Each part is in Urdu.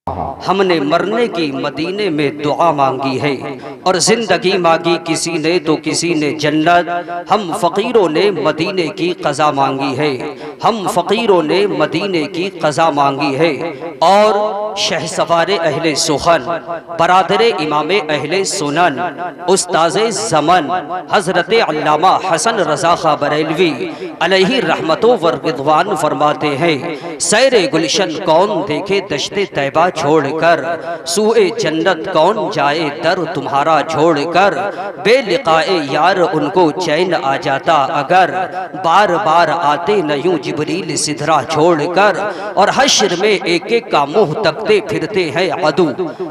ہم نے مرنے کی مدینے میں دعا مانگی ہے اور زندگی مانگی کسی نے تو کسی نے جنت۔ ہم فقیروں نے مدینے کی قضا مانگی ہے، ہم فقیروں نے مدینے کی قضا مانگی ہے۔ اور شہسوار اہل سخن، برادر امام اہل سنن، استاذ زمن حضرت علامہ حسن رضا خاں بریلوی علیہ رحمت و رضوان فرماتے ہیں، سیر گلشن کون دیکھے دشت طیبہ چھوڑ کر، سوئے جنت کون جائے در تمہارا چھوڑ کر، بے لقائے یار ان کو چین آ جاتا اگر، بار بار آتے نہ یوں جبریل سدھرا چھوڑ کر۔ اور حشر میں ایک ایک کا منہ تکتے پھرتے ہیں عدو۔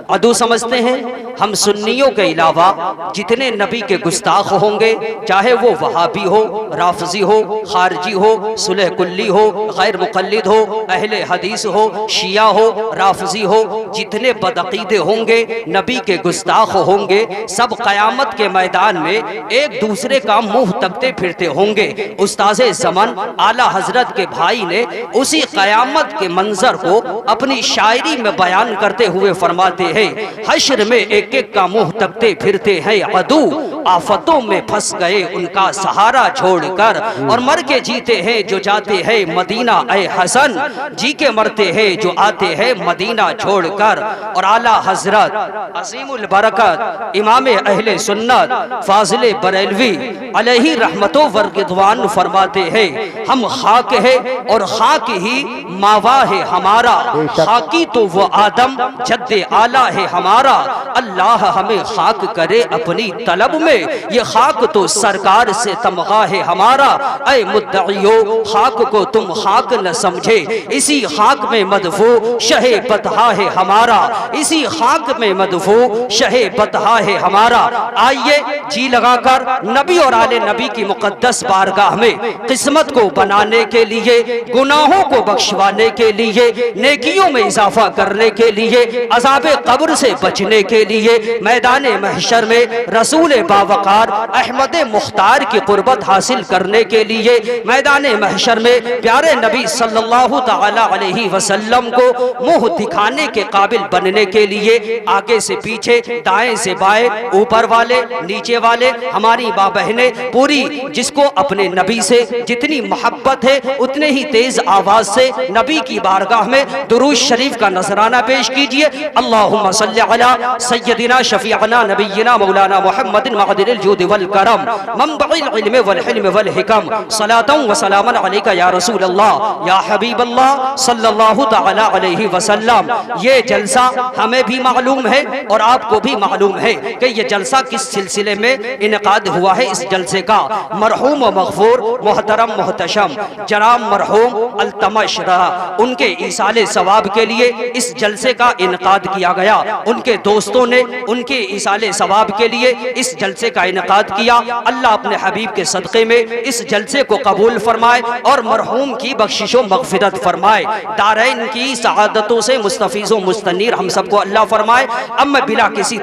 عدو سمجھتے ہیں ہم سنیوں کے علاوہ جتنے نبی کے گستاخ ہوں گے، چاہے وہ وہابی ہو، رافضی ہو، خارجی ہو، صلح کلی ہو، غیر مقلد ہو، اہل حدیث ہو، شیعہ ہو، رافضی ہو، جتنے بدعقیدے ہوں گے، نبی کے گستاخ ہوں گے، سب قیامت کے میدان میں ایک دوسرے کا منہ تکتے پھرتے ہوں گے۔ استاذ زمن اعلیٰ حضرت کے بھائی نے اسی قیامت کے منظر کو اپنی شاعری میں بیان کرتے ہوئے فرماتے ہیں، حشر میں ایک ایک کا منہ تکتے پھرتے ہیں عدو، آفتوں میں پھنس گئے ان کا سہارا چھوڑ کر، اور مر کے جیتے ہیں جو جاتے ہیں مدینہ اے حسن، جی کے مرتے ہیں جو آتے ہیں مدینہ چھوڑ کر۔ اور اعلیٰ حضرت عظیم البرکت امام اہل سنت فاضل بریلوی علیہ رحمت و رضوان فرماتے ہیں، ہم خاک ہے اور خاک ہی ماوا ہے ہمارا، خاکی تو وہ آدم جد اعلیٰ ہے ہمارا، اللہ ہمیں خاک کرے اپنی طلب میں، یہ خاک تو سرکار سے تمغہ ہے ہمارا، اے مدعیو خاک کو تم خاک نہ سمجھے، اسی خاک میں مدفوع شہ بطحا ہے ہمارا، اسی خاک میں مدفوع شہ بطحا ہے ہمارا۔ آئیے جی لگا کر نبی اور آل نبی کی مقدس بارگاہ میں قسمت کو بنانے کے لیے، گناہوں کو بخشوانے کے لیے، نیکیوں میں اضافہ کرنے کے لیے، عذاب قبر سے بچنے کے لیے، میدان محشر میں رسول باوقار احمد مختار کی قربت حاصل کرنے کے لیے، میدان محشر میں پیارے نبی صلی اللہ تعالی علیہ وسلم کو منہ دکھانے کے قابل بننے کے لیے، آگے سے پیچھے، دائیں سے بائیں، اوپر والے نیچے والے، ہماری ماں بہنیں پوری، جس کو اپنے نبی سے جتنی محبت ہے اتنے ہی تیز آواز سے نبی کی بارگاہ میں درود شریف کا نذرانہ پیش کیجئے۔ اللہم صلی علی سیدنا شفیعنا نبینا مولانا محمد معدن الجود والکرم منبع العلم والحلم والحکم، صلاۃ و سلاما علیک یا رسول اللہ یا حبیب اللہ صلی اللہ تعالی علیہ وسلم۔ یہ جلسہ ہمیں بھی معلوم ہے اور آپ کو بھی معلوم ہے کہ یہ جلسہ کس سلسلے میں انعقاد ہوا ہے۔ اس جلسے کا مرحوم و مغفور محترم محتشم جناب مرحوم التمش رہا، ان کے ایصال ثواب کے لیے اس جلسے کا انعقاد کیا گیا، ان کے دوستوں نے ان کے ایصال ثواب کے لیے اس جلسے کا انعقاد کیا۔ اللہ اپنے حبیب کے صدقے میں اس جلسے کو قبول فرمائے اور مرحوم کی بخشش و مغفرت فرمائے، دارین کی سعادتوں سے مستفیض و مستنیر ہم سب کو اللہ فرمائے۔ اب میں بلا کسی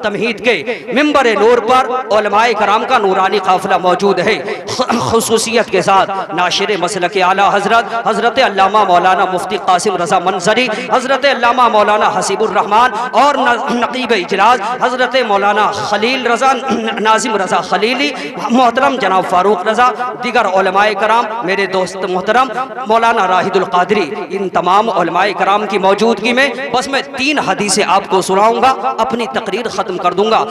تمہید کے منبر نور پر علماء کرام کا نورانی قافلہ موجود ہے، خصوصیت کے ساتھ ناشر مسلک اعلیٰ حضرت حضرت علامہ مولانا مفتی قاسم رضا منظری، حضرت علامہ مولانا حسیب الرحمان، اور نقیب اجلاس حضرت مولانا خلیل رضا ناظم رضا خلیلی، محترم جناب فاروق رضا، دیگر علماء کرام، میرے دوست محترم مولانا راہد القادری، ان تمام علماء کرام کی موجودگی میں بس میں 3 حدیثیں آپ کو سناؤں گا، اپنی تقریر ختم کر دوں گا۔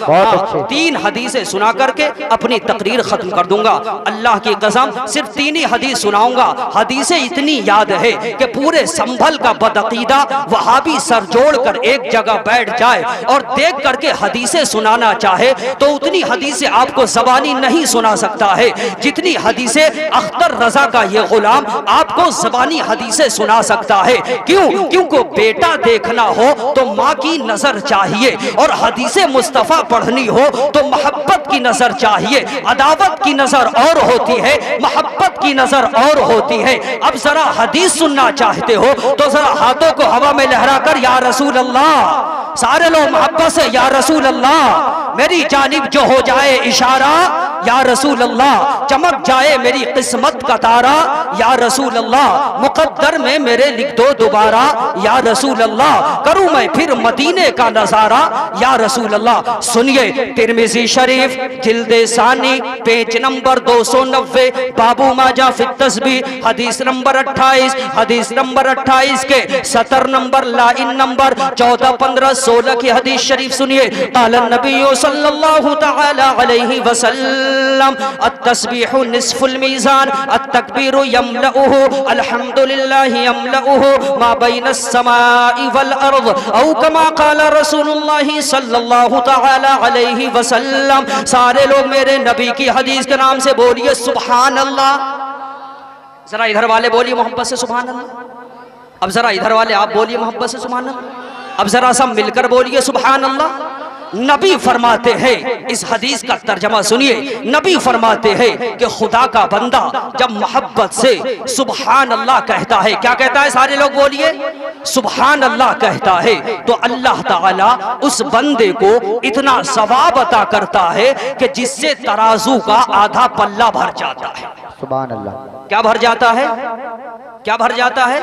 3 حدیثیں سنا کر کے اپنی تقریر ختم کر دوں گا۔ اللہ کی قسم صرف 3 ہی حدیث سناؤں گا، حدیثیں اتنی یاد ہے کہ پورے سنبھل کا بدعقیدہ وہابی سر جوڑ کر ایک جگہ بیٹھ جائے اور دیکھ کر کے حدیثیں سنانا چاہے تو اتنی حدیثیں آپ کو زبانی نہیں سنا سکتا ہے جتنی حدیثیں اختر رضا کا یہ غلام آپ کو زبانی حدیثیں سنا سکتا ہے۔ کیونکہ بیٹا دیکھنا ہو تو ماں کی نظر چاہیے، اور حدیث مصطفیٰ پڑھنی ہو تو محبت کی نظر چاہیے۔ عداوت کی نظر اور ہوتی ہے، محبت کی نظر اور ہوتی ہے۔ اب ذرا حدیث سننا چاہتے ہو تو ذرا ہاتھوں کو ہوا میں لہرا کر یا رسول اللہ، سارے لوگ محبت سے یا رسول اللہ، میری میری جانب جو ہو جائے اشارہ یا رسول اللہ چمک جائے میری قسمت کا تارا یا رسول اللہ مقدر میں میرے لکھ دو دوبارہ یا رسول اللہ کروں میں پھر مدینے کا نظارہ یا رسول اللہ۔ سنیے ترمذی شریف جلد ثانی پیج نمبر 290 بابو ماجہ فی التسبیح حدیث نمبر 28 حدیث نمبر 28 کے سطر نمبر لائن نمبر 14 15 16 کی حدیث شریف سنیے۔ قال النبی صلی اللہ تعالی علیہ وسلم التسبیح نصف المیزان التکبیر یملؤه الحمدللہ یملؤه ما بین السماء والارض او کما قال رسول اللہ صلی اللہ تعالی علیہ وسلم۔ سارے لوگ میرے نبی کی حدیث کے نام سے بولیے سبحان اللہ۔ ذرا ادھر والے بولیے محبت سے سبحان اللہ۔ اب ذرا ادھر والے آپ بولیے محبت سے سبحان اللہ۔ اب ذرا سب مل کر بولیے سبحان اللہ۔ نبی فرماتے ہیں اس حدیث کا ترجمہ سنیے، نبی فرماتے ہیں کہ خدا کا بندہ جب محبت سے سبحان اللہ کہتا ہے، کیا کہتا ہے؟ سارے لوگ بولیے سبحان اللہ کہتا ہے تو اللہ تعالیٰ اس بندے کو اتنا ثواب عطا کرتا ہے کہ جس سے ترازو کا آدھا پلہ بھر جاتا ہے۔ سبحان اللہ۔ کیا بھر جاتا ہے؟ کیا بھر جاتا ہے؟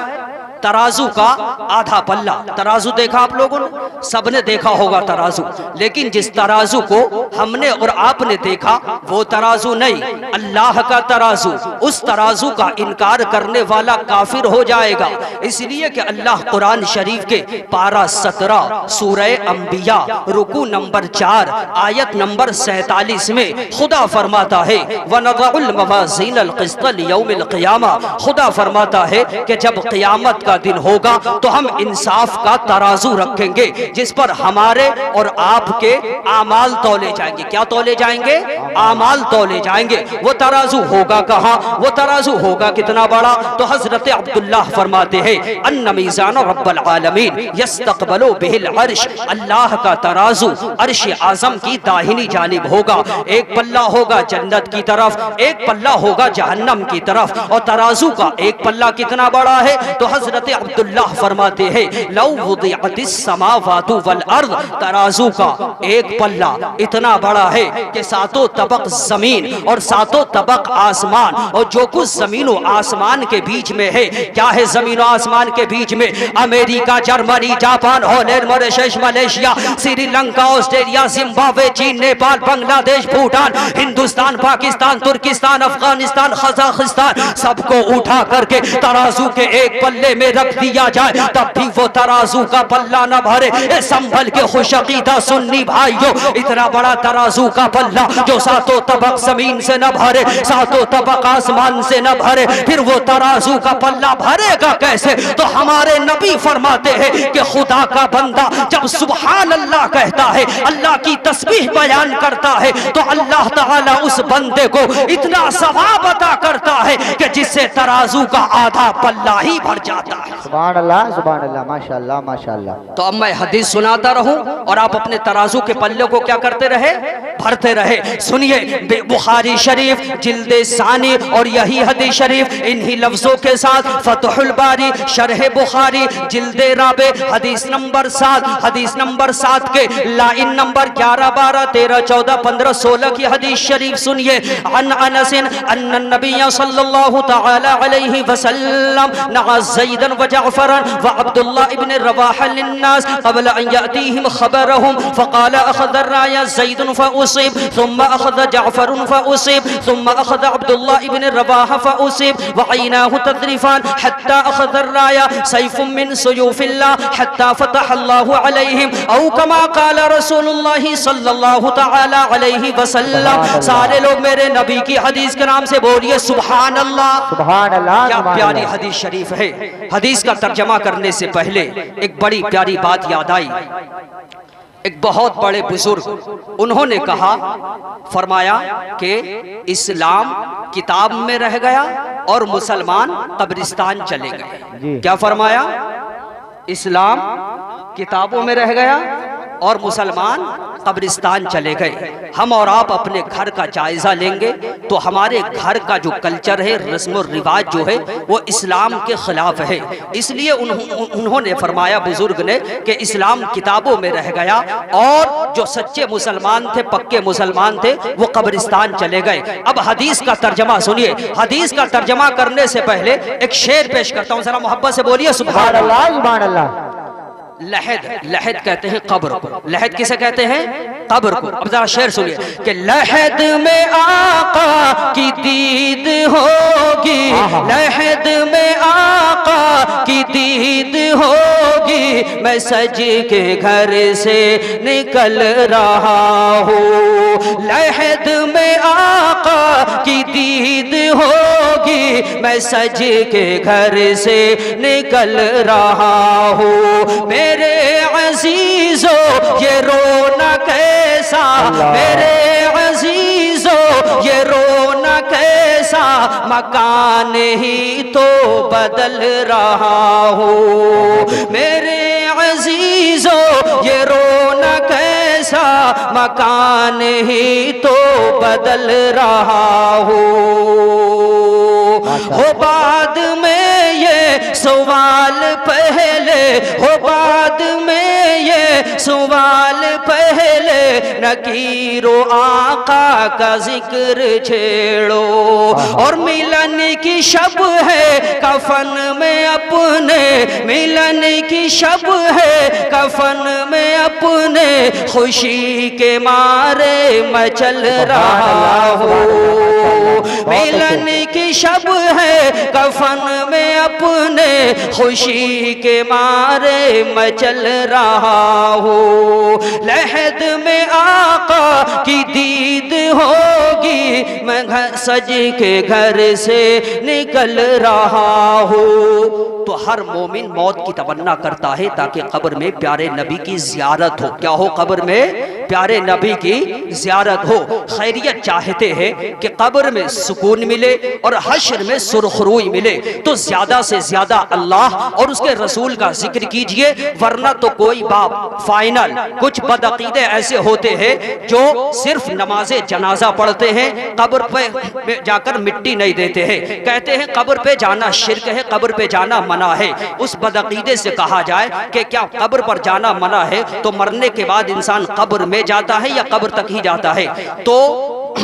ترازو کا آدھا پلہ۔ ترازو دیکھا آپ لوگوں نے؟ سب نے دیکھا ہوگا ترازو، لیکن جس ترازو کو ہم نے اور آپ نے دیکھا وہ ترازو نہیں، اللہ کا ترازو۔ اس ترازو کا انکار کرنے والا کافر ہو جائے گا، اس لیے کہ اللہ قرآن شریف کے پارہ 17 سورہ انبیاء رکوع نمبر 4 آیت نمبر 47 میں خدا فرماتا ہے وَنَضَعُ الْمَوَازِينَ الْقِسْطَ لِيَوْمِ الْقِيَامَةِ، خدا فرماتا ہے کہ جب قیامت کا دن ہوگا تو ہم انصاف کا ترازو رکھیں گے جس پر ہمارے اور آپ کے اعمال تولے جائیں گے۔ کیا تولے جائیں گے؟ اعمال تولے جائیں گے۔ وہ ترازو ہوگا کہاں؟ وہ ترازو ہوگا کتنا بڑا؟ تو حضرت عبداللہ فرماتے ہیں ان میزان رب العالمین یستقبل بہ العرش، اللہ کا ترازو عرش اعظم کی داہنی جانب ہوگا۔ ایک پلہ ہوگا جنت کی طرف، ایک پلہ ہوگا جہنم کی طرف، اور ترازو کا ایک پلہ کتنا بڑا ہے؟ تو حضرت عبداللہ فرماتے ہیں لو وضعت السماوات والارض، ترازو کا ایک پلہ اتنا بڑا ہے کہ ساتوں طبق زمین اور ساتوں طبق آسمان اور جو کچھ زمین و آسمان کے بیچ میں ہے، کیا ہے زمین و آسمان کے بیچ میں؟ America, Germany, Japan, Holland, Mauritius, Malaysia, Sri Lanka, Australia, Zimbabwe, چین، Nepal, Bangladesh, Bhutan, Hindustan, Pakistan, Turkestan, Afghanistan, Kazakhstan, سب کو اٹھا کر کے ترازو کے ایک پلے میں رکھ دیا جائے تب بھی وہ ترازو کا پلہ نہ بھرے۔ اے سنبھل کے خوش عقیدہ سنی بھائیو، اتنا بڑا ترازو کا پلہ جو ساتوں طبق زمین سے نہ بھرے، ساتوں طبق آسمان سے نہ بھرے، پھر وہ ترازو کا پلہ بھرے گا کیسے؟ تو ہمارے نبی فرماتے ہیں کہ خدا کا بندہ جب سبحان اللہ کہتا ہے، اللہ کی تسبیح بیان کرتا ہے، تو اللہ تعالیٰ اس بندے کو اتنا ثواب عطا کرتا ہے کہ جس سے ترازو کا آدھا پلہ ہی بھر جاتا ہے۔ سبحان اللہ، ماشاءاللہ ماشاءاللہ۔ تو اب میں حدیث سناتا رہوں اور آپ اپنے ترازو کے پلے کو کیا کرتے رہے؟ بھرتے رہے۔ سنیے بخاری شریف جلد ثانی اور یہی حدیث شریف انہی لفظوں کے ساتھ فتح الباری شرح بخاری جلد رابع حدیث نمبر 7 حدیث نمبر 7 کے لائن نمبر 11 12 13 14 15 16 کی حدیث شریف سنیے۔ عن انس ان النبی صلی اللہ تعالی علیہ وسلم نعى زیدا وجعفرا وعبد الله ابن رواحة للناس قبل ان يأتيهم خبرهم فقال اخذ الراية زيد فأصيب ثم اخذ جعفر فأصيب ثم اخذ عبد الله ابن رواحة فأصيب وعيناه تذرفان حتى اخذ الراية سيف من سيوف الله حتى فتح الله عليهم او كما قال رسول الله صلی اللہ تعالی علیہ وسلم۔ سارے لوگ میرے نبی کی حدیث کے نام سے بولیے سبحان اللہ۔ سبحان اللہ۔ کیا پیاری حدیث شریف ہے۔ حدیث کا ترجمہ کرنے سے پہلے ایک بڑی پیاری بات یاد آئی۔ ایک بہت بڑے بزرگ انہوں نے کہا، فرمایا کہ اسلام کتاب میں رہ گیا اور مسلمان قبرستان چلے گئے۔ کیا فرمایا؟ اسلام کتابوں میں رہ گیا اور مسلمان قبرستان چلے گئے۔ ہم اور آپ اپنے گھر کا جائزہ لیں گے تو ہمارے گھر کا جو کلچر ہے، رسم و رواج جو ہے وہ اسلام کے خلاف ہے۔ اس لیے انہوں نے فرمایا بزرگ نے کہ اسلام کتابوں میں رہ گیا، اور جو سچے مسلمان تھے، پکے مسلمان تھے، وہ قبرستان چلے گئے۔ اب حدیث کا ترجمہ سنیے۔ حدیث کا ترجمہ کرنے سے پہلے ایک شعر پیش کرتا ہوں، ذرا محبت سے بولیے سبحان اللہ۔ سبحان اللہ۔ لحد، لحد کہتے ہیں قبر کو۔ لحد کسے کہتے ہیں؟ قبر کو۔ اب ذرا شعر سنیے کہ لحد میں آقا کی دید ہوگی، لحد میں آقا کی دید ہوگی، میں سج کے گھر سے نکل رہا ہوں، لحد میں آقا کی دید ہوگی، میں سج کے گھر سے نکل رہا ہوں، میرے عزیزو یہ رونا کیسا، میرے عزیزو یہ رونا کیسا، مکان ہی تو بدل رہا ہوں، میرے عزیزو یہ رونا کیسا، مکان ہی تو بدل رہا ہوں، ہو بعد میں یہ سوال پہلے، ہو بعد میں یہ سوال پہلے، نکیر و آقا کا ذکر چھیڑو، اور ملن کی شب ہے کفن میں اپنے، ملن کی شب ہے کفن میں اپنے، خوشی کے مارے میں چل رہا ہوں، ملن کی شب ہے کفن میں اپنے، خوشی کے مارے میں چل رہا ہوں، لحد میں آقا کی دید ہوگی، میں سج کے گھر سے نکل رہا ہوں۔ تو ہر مومن موت کی تمنا کرتا ہے تاکہ قبر میں پیارے نبی کی زیارت ہو۔ کیا ہو؟ قبر میں پیارے نبی کی زیارت ہو۔ خیریت چاہتے ہیں کہ قبر میں سکون ملے اور حشر میں سرخ روئی ملے، تو زیادہ سے زیادہ اللہ اور اس کے رسول کا ذکر کیجئے، ورنہ تو کوئی باپ فائنل۔ کچھ بدعقیدے ایسے ہوتے ہیں جو صرف نماز جنازہ پڑھتے ہیں، قبر پہ جا کر مٹی نہیں دیتے ہیں، کہتے ہیں قبر پہ جانا شرک ہے، قبر پہ جانا منع ہے۔ اس بدعقیدے سے کہا جائے کہ کیا قبر پر جانا منع ہے تو مرنے کے بعد انسان قبر میں جاتا ہے یا قبر تک ہی جاتا ہے؟ تو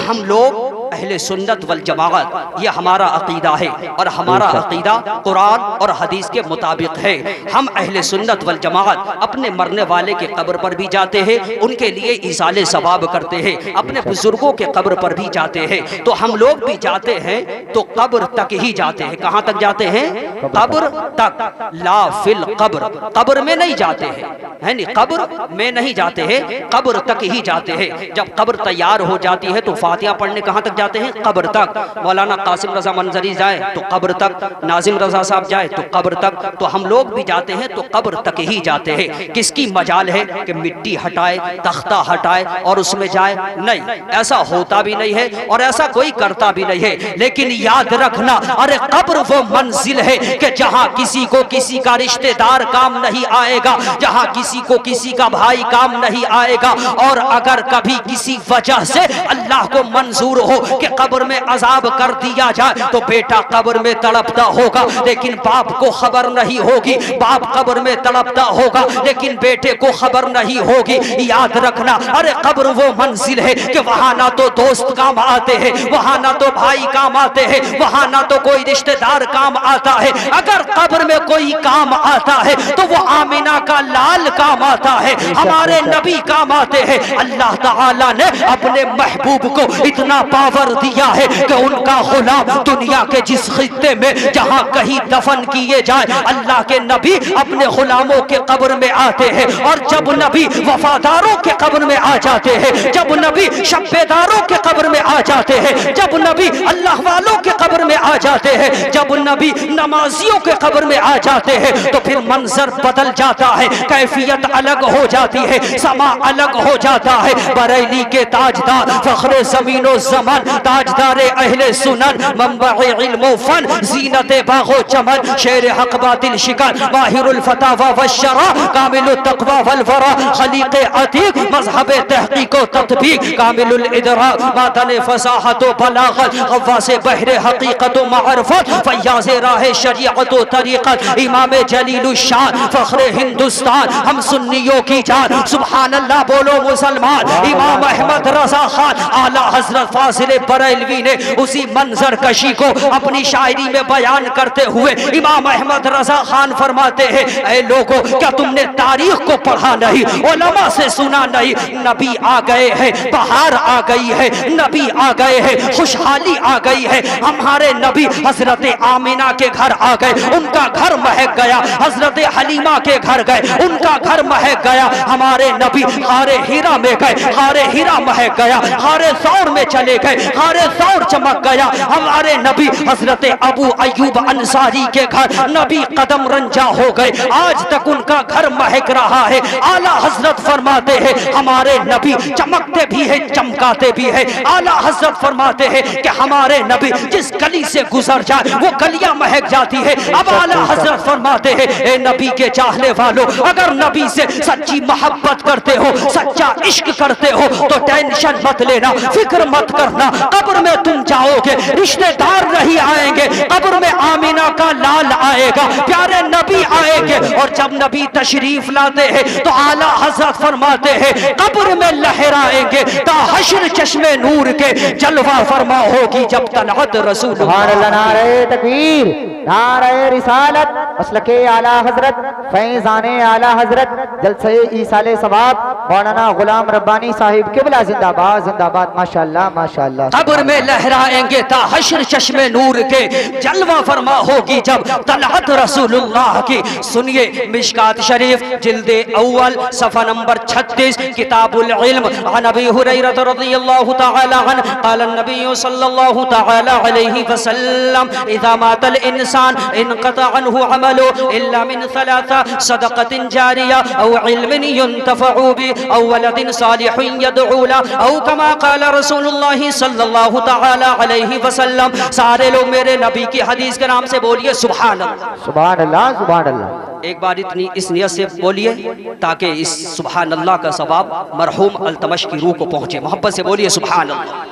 ہم لوگ اہل سنت والجماعت، یہ ہمارا عقیدہ ہے، اور ہمارا عقیدہ قرآن اور حدیث کے مطابق ہے۔ ہم اہل سنت والجماعت اپنے مرنے والے کے قبر پر بھی جاتے ہیں، ان کے لیے ایصال ثواب کرتے ہیں، اپنے بزرگوں کے قبر پر بھی جاتے ہیں۔ تو ہم لوگ بھی جاتے ہیں تو قبر تک ہی جاتے ہیں۔ کہاں تک جاتے ہیں؟ قبر تک، لا فی القبر، قبر میں نہیں جاتے ہیں، ہے نہیں، قبر میں نہیں جاتے ہیں، قبر تک ہی جاتے ہیں۔ جب قبر تیار ہو جاتی ہے تو فاتحہ پڑھنے کہاں تک جاتے ہیں؟ قبر تک۔ مولانا قاسم رضا منظری جائے تو قبر تک، ناظم رضا صاحب جائے تو قبر تک، تو ہم لوگ بھی جاتے ہیں تو قبر تک ہی جاتے ہیں۔ کس کی مجال ہے کہ مٹی ہٹائے، تختہ ہٹائے اور اس میں جائے؟ نہیں، ایسا ہوتا بھی نہیں ہے اور ایسا کوئی کرتا بھی نہیں ہے۔ لیکن یاد رکھنا، ارے قبر وہ منزل ہے کہ جہاں کسی کو کسی کا رشتہ دار کام نہیں آئے گا، جہاں کسی کو کسی کا بھائی کام نہیں آئے گا، اور اگر کبھی کسی وجہ سے اللہ کو منظور ہو کہ قبر میں عذاب کر دیا جائے تو بیٹا قبر میں تڑپتا ہوگا لیکن باپ کو خبر نہیں ہوگی، باپ قبر میں تڑپتا ہوگا لیکن بیٹے کو خبر نہیں ہوگی۔ یاد رکھنا، ارے قبر وہ منزل ہے کہ وہاں نہ تو دوست کام آتے ہیں، وہاں نہ تو بھائی کام آتے ہیں، وہاں نہ تو کوئی رشتہ دار کام آتا ہے۔ اگر قبر میں کوئی کام آتا ہے تو وہ آمینہ کا لال کام آتا ہے، ہمارے نبی کام آتے ہیں۔ اللہ تعالیٰ نے اپنے محبوب کو اتنا پاور دیا ہے کہ ان کا غلام دنیا کے جس خطے میں جہاں کہیں دفن کیے جائے، اللہ کے نبی اپنے غلاموں کے قبر میں آتے ہیں، اور جب نبی وفاداروں کے قبر میں آ جاتے ہیں، جب نبی شبیداروں کے قبر میں آ جاتے ہیں، جب نبی اللہ والوں کے قبر میں آ جاتے ہیں، جب نبی نمازیوں کے قبر میں آ جاتے ہیں، تو پھر منظر بدل جاتا ہے، کیفیت شریعت الگ ہو جاتی ہے، سما الگ ہو جاتا ہے۔ بریلی کے تاجدار، فخر زمین و زمان، تاجدار اہل سنن، منبع علم و فن، زینت باغ و چمن، شیر حق باطل شکن، ماہر الفتاوی والشرع، کامل التقوی والورع، خلیق عتیق، مذہب تحقیق و تطبیق، کامل الادراک، معدن فصاحت و بلاغت، غواص بحر حقیقت و معرفت، فیاض راہ شریعت و طریقت، امام جلیل الشان، فخر ہندوستان، ہم سنیوں کی جان، سبحان اللہ بولو مسلمان۔ امام احمد رضا خان اعلیٰ حضرت فاضل بریلوی نے اسی منظر کشی کو اپنی شاعری میں بیان کرتے ہوئے امام احمد رضا خان فرماتے ہیں، اے لوگو کیا تم نے تاریخ کو پڑھا نہیں، علماء سے سنا نہیں؟ نبی آ گئے ہیں، بہار آ گئی ہے، نبی آ گئے ہیں، خوشحالی آ گئی ہے۔ ہمارے نبی حضرت آمینہ کے گھر آ گئے، ان کا گھر مہک گیا۔ حضرت حلیمہ کے گھر گئے، ان کا گھر مہک گیا۔ ہمارے نبی غار ہیرا میں گئے، غار ہیرا مہک گیا۔ غار ثور میں چلے گئے، غار ثور چمک گیا۔ ہمارے نبی حضرت ابو ایوب انصاری کے گھر نبی قدم رنجا ہو گئے، آج تک ان کا گھر مہک رہا ہے۔ اعلیٰ حضرت فرماتے ہیں ہمارے نبی چمکتے بھی ہیں، چمکاتے بھی ہیں۔ اعلیٰ حضرت فرماتے ہیں کہ ہمارے نبی جس گلی سے گزر جائے وہ گلیاں مہک جاتی ہے۔ اب اعلیٰ حضرت فرماتے ہیں اے نبی کے چاہنے والوں، اگر نبی سے سچی محبت کرتے ہو، سچا عشق کرتے ہو تو ٹینشن مت لینا، فکر مت کرنا۔ قبر میں تم جاؤ گے، رشتہ دار نہیں آئیں گے، قبر میں آمینہ کا لال آئے گا، پیارے نبی آئیں گے۔ اور جب نبی تشریف لاتے ہیں تو اعلیٰ حضرت فرماتے ہیں قبر میں لہرائیں گے تا حشر چشم نور کے جلوہ فرما ہوگی جب طلعت رسول سبحان اللہ، نعرہ تکبیر، نعرہ رسالت، مسلک اعلیٰ حضرت، فیضان اعلیٰ حضرت، جلسہ ایصال ثواب مولانا غلام ربانی صاحب قبلہ زندہ باد، زندہ باد، ماشاءاللہ ماشاءاللہ۔ قبر میں لہرائیں گے تا حشر چشم نور کے جلوہ فرما ہوگی جب طلعت رسول اللہ کی۔ سنیے مشکات شریف جلد اول صفحہ نمبر 36 کتاب العلم، عن ابی ہریرہ رضی اللہ تعالی عنہ قال النبی صلی اللہ تعالی علیہ وسلم اذا مات الانسان انقطع عنه عمله الا من ثلاثة صدقة جاریہ او علم ينتفع به او ولد صالح يدعو له او كما قال رسول اللہ صلی اللہ تعالی علیہ وسلم۔ سارے لوگ میرے نبی کی حدیث کے نام سے بولیے سبحان اللہ، سبحان اللہ، سبحان اللہ۔ ایک بار اتنی اس نیت سے بولیے تاکہ اس سبحان اللہ کا ثواب مرحوم التمش کی روح کو پہنچے۔ محبت سے بولیے سبحان اللہ،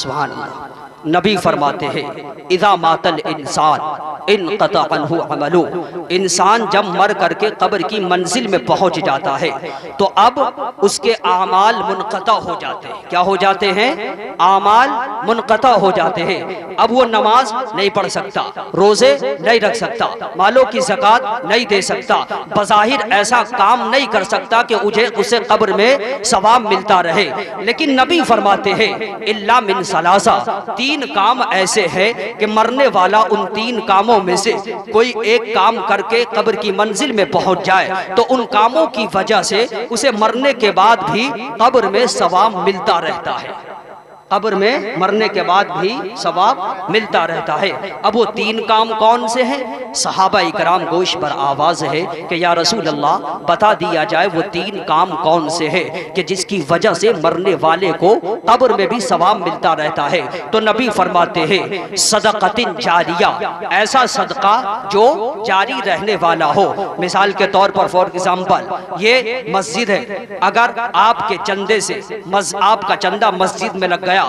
سبحان اللہ۔ نبی فرماتے ہیں اذا مات الانسان انقطع عنہ عملو، انسان جب مر کر کے قبر کی منزل میں پہنچ جاتا ہے تو اب اس کے اعمال منقطع ہو جاتے ہیں۔ کیا ہو جاتے ہیں؟ اعمال منقطع ہو جاتے ہیں۔ اب وہ نماز نہیں پڑھ سکتا، روزے نہیں رکھ سکتا، مالوں کی زکوٰۃ نہیں دے سکتا، بظاہر ایسا کام نہیں کر سکتا کہ اسے قبر میں ثواب ملتا رہے۔ لیکن نبی فرماتے ہیں الا من ثلاثہ، تین کام ایسے ہیں کہ مرنے والا ان تین کاموں میں سے کوئی ایک کام کر کے قبر کی منزل میں پہنچ جائے تو ان کاموں کی وجہ سے اسے مرنے کے بعد بھی قبر میں ثواب ملتا رہتا ہے، قبر میں مرنے کے بعد بھی ثواب ملتا رہتا ہے۔ اب وہ تین کام کون سے ہیں؟ صحابہ اکرام گوش پر آواز ہے کہ یا رسول اللہ بتا دیا جائے وہ تین کام کون سے ہیں کہ جس کی وجہ سے مرنے والے کو قبر میں بھی ثواب ملتا رہتا ہے۔ تو نبی فرماتے ہیں صدقۃ جاریہ، ایسا صدقہ جو جاری رہنے والا ہو۔ مثال کے طور پر فور ایگزامپل یہ مسجد ہے، اگر آپ کے چندے سے آپ کا چندہ مسجد میں لگ گیا،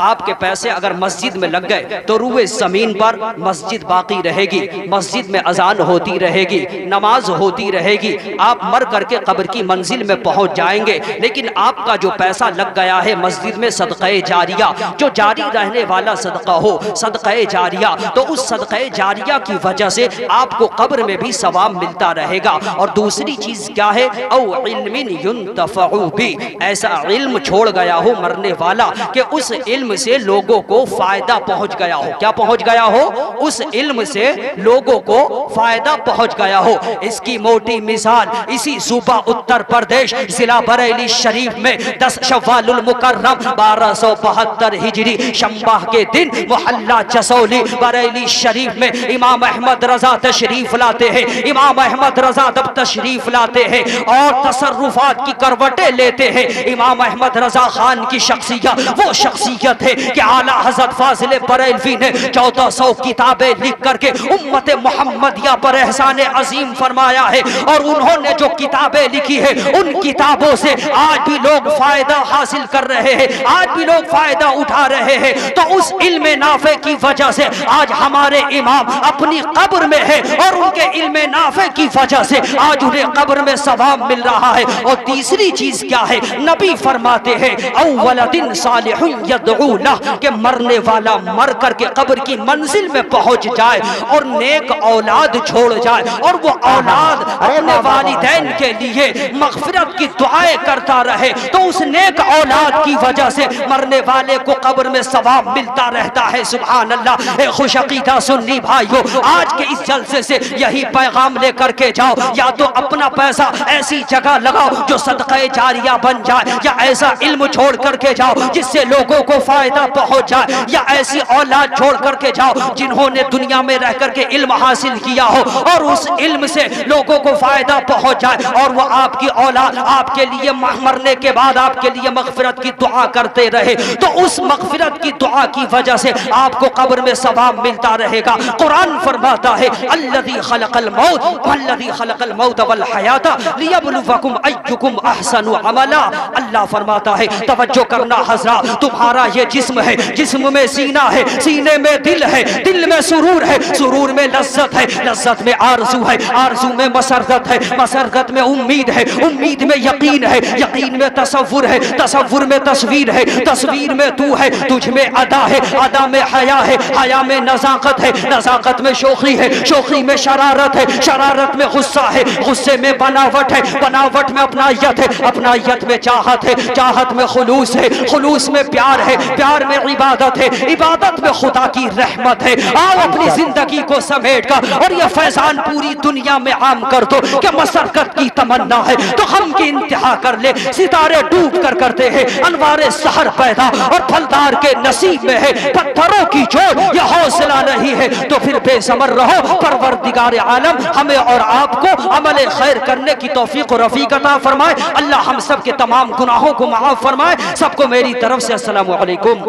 آپ کے پیسے اگر مسجد میں لگ گئے تو روئے زمین پر مسجد باقی رہے گی، مسجد میں اذان ہوتی رہے گی، نماز ہوتی رہے گی، آپ مر کر کے قبر کی منزل میں پہنچ جائیں گے۔ لیکن آپ کا جو پیسہ لگ گیا ہے مسجد میں صدقہ جاریہ، جو جاری رہنے والا صدقہ ہو، صدقہ جاریہ، تو اس صدقہ جاریہ کی وجہ سے آپ کو قبر میں بھی ثواب ملتا رہے گا۔ اور دوسری چیز کیا ہے؟ او علم ينتفع به، ایسا علم چھوڑ گیا ہو مرنے والا کہ اس علم سے لوگوں کو فائدہ پہنچ گیا ہو. کیا پہنچ گیا ہو؟ اس علم سے لوگوں کو فائدہ پہنچ گیا ہو. اس کی موٹی مثال اسی صوبہ اتر پردیش ضلع بریلی شریف میں 10 شوال المکرم 1272 ہجری شنبہ کے دن محلہ چسولی بریلی شریف میں امام احمد رضا تشریف لاتے ہیں. امام احمد رضا جب تشریف لاتے ہیں اور تصرفات کی کروٹیں لیتے ہیں. امام احمد رضا خان کی شخصیت وہ شخصیت ہے کہ اعلیٰ حضرت فاضل بریلوی نے 1400 کتابیں لکھ کر کے امت محمدیہ پر احسان عظیم فرمایا ہے. اور انہوں نے جو کتابیں لکھی ہے ان کتابوں سے آج بھی لوگ فائدہ حاصل کر رہے ہیں, آج بھی لوگ فائدہ اٹھا رہے ہیں. تو اس علم نافع کی وجہ سے آج ہمارے امام اپنی قبر میں ہے اور ان کے علم نافع کی وجہ سے آج انہیں قبر میں ثواب مل رہا ہے. اور تیسری چیز کیا ہے؟ نبی فرماتے ہیں اول دن صالح یدعو لہ, کہ مرنے والا مر کر کے قبر کی منزل میں پہنچ جائے اور نیک اولاد چھوڑ جائے اور وہ اولاد اپنے والدین کے لیے مغفرت کی دعائیں کرتا رہے تو اس نیک اولاد کی وجہ سے مرنے والے کو قبر میں ثواب ملتا رہتا ہے. سبحان اللہ. اے خوش عقیدہ سنی بھائیو, آج کے اس جلسے سے یہی پیغام لے کر کے جاؤ, یا تو اپنا پیسہ ایسی جگہ لگاؤ جو صدقہ جاریہ بن جائے, یا ایسا علم چھوڑ کر کے جاؤ جس سے لوگوں کو فائدہ پہنچ جائے, یا ایسی اولاد چھوڑ کر کے جاؤ جنہوں نے دنیا میں رہ کر کے علم حاصل کیا ہو اور اس علم سے لوگوں کو فائدہ پہنچ جائے اور وہ آپ کی اولاد آپ کے لیے مرنے کے بعد آپ کے لیے مغفرت کی دعا کرتے رہے. تو اس مغفرت کی دعا کی وجہ سے آپ کو قبر میں ثواب ملتا رہے گا. قرآن فرماتا ہے الذی خلق الموت والذی خلق الموت والحیات لیبلوکم ایکم احسن عملا. اللہ فرماتا ہے توجہ کرنا حضرات, تمہارا یہ جسم ہے, جسم میں سینہ ہے, سینے میں دل ہے, دل میں سرور ہے, سرور میں لذت ہے, لذت میں آرزو ہے, آرزو میں مسرت ہے, مسرت میں امید ہے, امید میں یقین ہے, یقین میں تصور ہے, تصور میں تصویر ہے, تصویر میں تو ہے, تجھ میں ادا ہے, ادا میں حیا ہے, حیا میں نزاکت ہے, نزاکت میں شوخی ہے, شوخی میں شرارت ہے, شرارت میں غصہ ہے, غصے میں بناوٹ ہے, بناوٹ میں اپنائیت ہے, اپنائیت میں چاہت ہے, چاہت میں خلوص ہے, خلوص میں پیار ہے, پیار میں عبادت ہے, عبادت میں خدا کی رحمت ہے. آؤ اپنی زندگی کو سمیٹ کر اور یہ فیضان پوری دنیا میں عام کر دو کہ مسرت کی تمنا ہے تو غم کی انتہا کر لے. ستارے ڈوب کر کرتے ہیں انوار سحر پیدا اور پھلدار کے نصیب میں ہے پتھروں کی چوٹ, یہ حوصلہ نہیں ہے تو پھر بے ثمر رہو. پروردگار عالم ہمیں اور آپ کو عمل خیر کرنے کی توفیق و رفیق عطا فرمائے. اللہ ہم سب کے تمام گناہوں کو معاف فرمائے. سب کو میری طرف سے السلام علیکم.